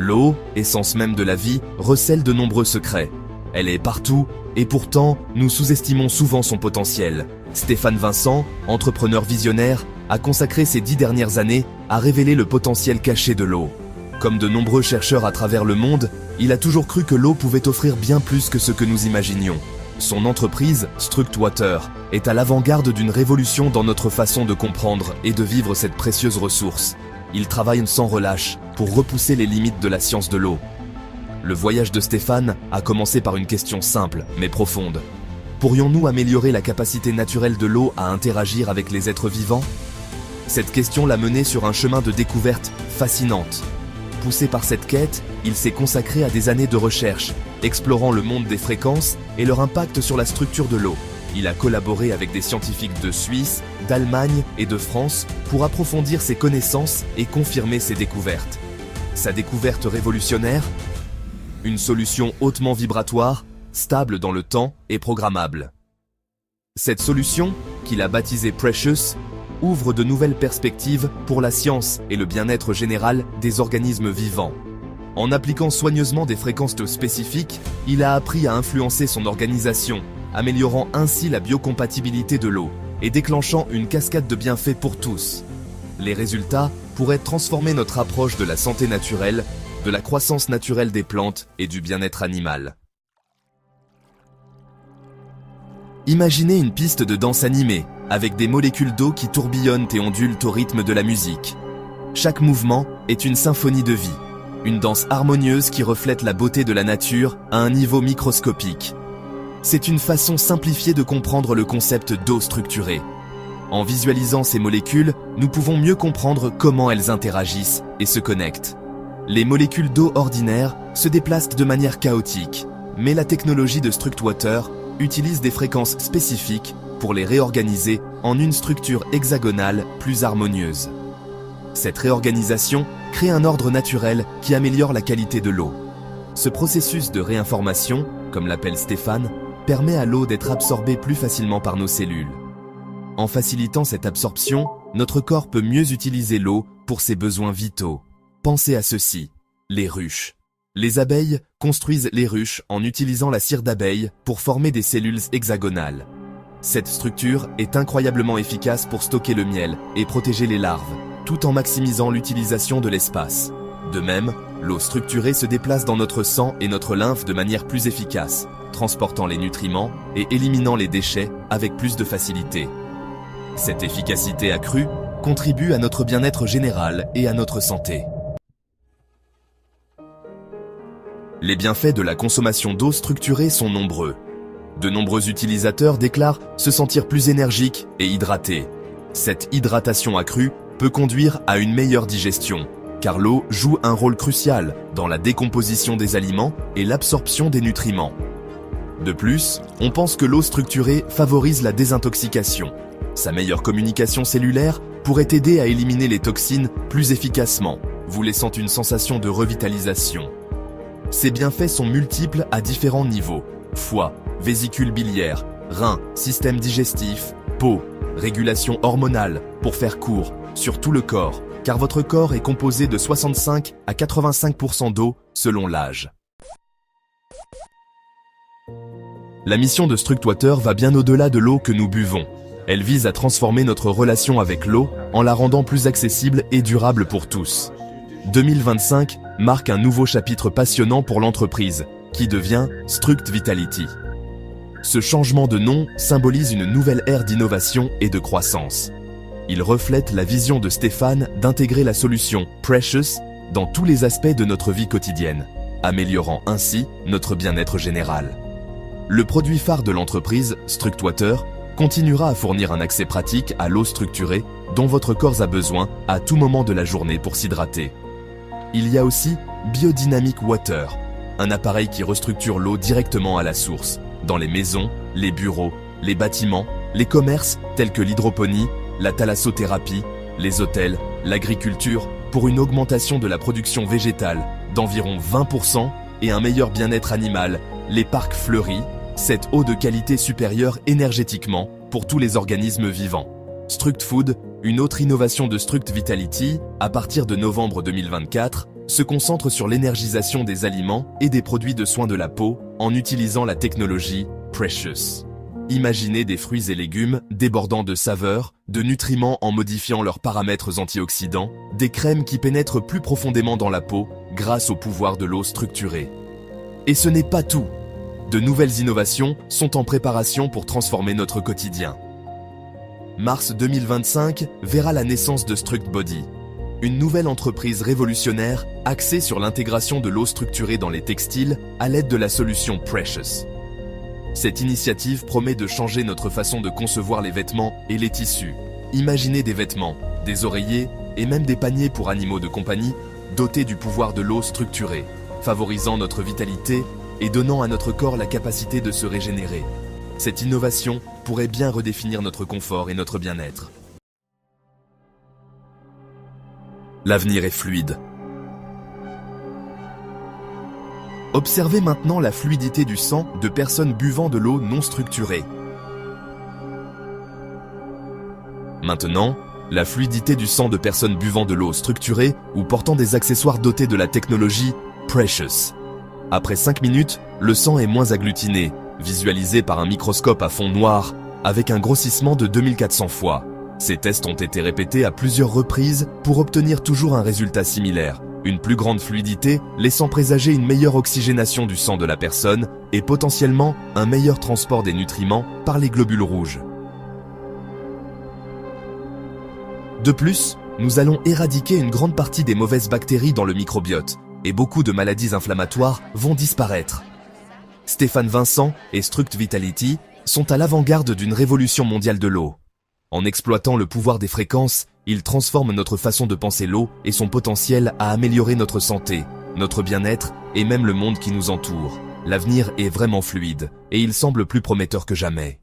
L'eau, essence même de la vie, recèle de nombreux secrets. Elle est partout, et pourtant, nous sous-estimons souvent son potentiel. Stéphane Vincent, entrepreneur visionnaire, a consacré ces 10 dernières années à révéler le potentiel caché de l'eau. Comme de nombreux chercheurs à travers le monde, il a toujours cru que l'eau pouvait offrir bien plus que ce que nous imaginions. Son entreprise, StructWater, est à l'avant-garde d'une révolution dans notre façon de comprendre et de vivre cette précieuse ressource. Il travaille sans relâche pour repousser les limites de la science de l'eau. Le voyage de Stéphane a commencé par une question simple mais profonde. Pourrions-nous améliorer la capacité naturelle de l'eau à interagir avec les êtres vivants? Cette question l'a mené sur un chemin de découverte fascinante. Poussé par cette quête, il s'est consacré à des années de recherche, explorant le monde des fréquences et leur impact sur la structure de l'eau. Il a collaboré avec des scientifiques de Suisse, d'Allemagne et de France pour approfondir ses connaissances et confirmer ses découvertes. Sa découverte révolutionnaire? Une solution hautement vibratoire, stable dans le temps et programmable. Cette solution, qu'il a baptisée Precious, ouvre de nouvelles perspectives pour la science et le bien-être général des organismes vivants. En appliquant soigneusement des fréquences spécifiques, il a appris à influencer son organisation, améliorant ainsi la biocompatibilité de l'eau et déclenchant une cascade de bienfaits pour tous. Les résultats pourraient transformer notre approche de la santé naturelle, de la croissance naturelle des plantes et du bien-être animal. Imaginez une piste de danse animée, avec des molécules d'eau qui tourbillonnent et ondulent au rythme de la musique. Chaque mouvement est une symphonie de vie, une danse harmonieuse qui reflète la beauté de la nature à un niveau microscopique. C'est une façon simplifiée de comprendre le concept d'eau structurée. En visualisant ces molécules, nous pouvons mieux comprendre comment elles interagissent et se connectent. Les molécules d'eau ordinaires se déplacent de manière chaotique, mais la technologie de StructWater utilise des fréquences spécifiques pour les réorganiser en une structure hexagonale plus harmonieuse. Cette réorganisation crée un ordre naturel qui améliore la qualité de l'eau. Ce processus de réinformation, comme l'appelle Stéphane, permet à l'eau d'être absorbée plus facilement par nos cellules. En facilitant cette absorption, notre corps peut mieux utiliser l'eau pour ses besoins vitaux. Pensez à ceci, les ruches. Les abeilles construisent les ruches en utilisant la cire d'abeille pour former des cellules hexagonales. Cette structure est incroyablement efficace pour stocker le miel et protéger les larves, tout en maximisant l'utilisation de l'espace. De même, l'eau structurée se déplace dans notre sang et notre lymphe de manière plus efficace, transportant les nutriments et éliminant les déchets avec plus de facilité. Cette efficacité accrue contribue à notre bien-être général et à notre santé. Les bienfaits de la consommation d'eau structurée sont nombreux. De nombreux utilisateurs déclarent se sentir plus énergiques et hydratés. Cette hydratation accrue peut conduire à une meilleure digestion, car l'eau joue un rôle crucial dans la décomposition des aliments et l'absorption des nutriments. De plus, on pense que l'eau structurée favorise la désintoxication. Sa meilleure communication cellulaire pourrait aider à éliminer les toxines plus efficacement, vous laissant une sensation de revitalisation. Ces bienfaits sont multiples à différents niveaux: foie, vésicule biliaire, reins, système digestif, peau, régulation hormonale, pour faire court, sur tout le corps, car votre corps est composé de 65 à 85% d'eau selon l'âge. La mission de StructWater va bien au-delà de l'eau que nous buvons. Elle vise à transformer notre relation avec l'eau en la rendant plus accessible et durable pour tous. 2025 marque un nouveau chapitre passionnant pour l'entreprise, qui devient StructVitality. Ce changement de nom symbolise une nouvelle ère d'innovation et de croissance. Il reflète la vision de Stéphane d'intégrer la solution Precious dans tous les aspects de notre vie quotidienne, améliorant ainsi notre bien-être général. Le produit phare de l'entreprise, StructWater, continuera à fournir un accès pratique à l'eau structurée dont votre corps a besoin à tout moment de la journée pour s'hydrater. Il y a aussi Biodynamic Water, un appareil qui restructure l'eau directement à la source, dans les maisons, les bureaux, les bâtiments, les commerces tels que l'hydroponie, la thalassothérapie, les hôtels, l'agriculture, pour une augmentation de la production végétale d'environ 20% et un meilleur bien-être animal, les parcs fleuris, cette eau de qualité supérieure énergétiquement pour tous les organismes vivants. StructFood, une autre innovation de StructVitality, à partir de novembre 2024, se concentre sur l'énergisation des aliments et des produits de soins de la peau en utilisant la technologie Precious. Imaginez des fruits et légumes débordant de saveurs, de nutriments en modifiant leurs paramètres antioxydants, des crèmes qui pénètrent plus profondément dans la peau grâce au pouvoir de l'eau structurée. Et ce n'est pas tout. De nouvelles innovations sont en préparation pour transformer notre quotidien. Mars 2025 verra la naissance de StructBody, une nouvelle entreprise révolutionnaire axée sur l'intégration de l'eau structurée dans les textiles à l'aide de la solution Precious. Cette initiative promet de changer notre façon de concevoir les vêtements et les tissus. Imaginez des vêtements, des oreillers et même des paniers pour animaux de compagnie dotés du pouvoir de l'eau structurée, favorisant notre vitalité et donnant à notre corps la capacité de se régénérer. Cette innovation pourrait bien redéfinir notre confort et notre bien-être. L'avenir est fluide. Observez maintenant la fluidité du sang de personnes buvant de l'eau non structurée. Maintenant, la fluidité du sang de personnes buvant de l'eau structurée ou portant des accessoires dotés de la technologie Precious. Après 5 minutes, le sang est moins agglutiné, visualisé par un microscope à fond noir, avec un grossissement de 2400 fois. Ces tests ont été répétés à plusieurs reprises pour obtenir toujours un résultat similaire. Une plus grande fluidité laissant présager une meilleure oxygénation du sang de la personne et potentiellement un meilleur transport des nutriments par les globules rouges. De plus, nous allons éradiquer une grande partie des mauvaises bactéries dans le microbiote et beaucoup de maladies inflammatoires vont disparaître. Stéphane Vincent et Struct Vitality sont à l'avant-garde d'une révolution mondiale de l'eau. En exploitant le pouvoir des fréquences, ils transforment notre façon de penser l'eau et son potentiel à améliorer notre santé, notre bien-être et même le monde qui nous entoure. L'avenir est vraiment fluide et il semble plus prometteur que jamais.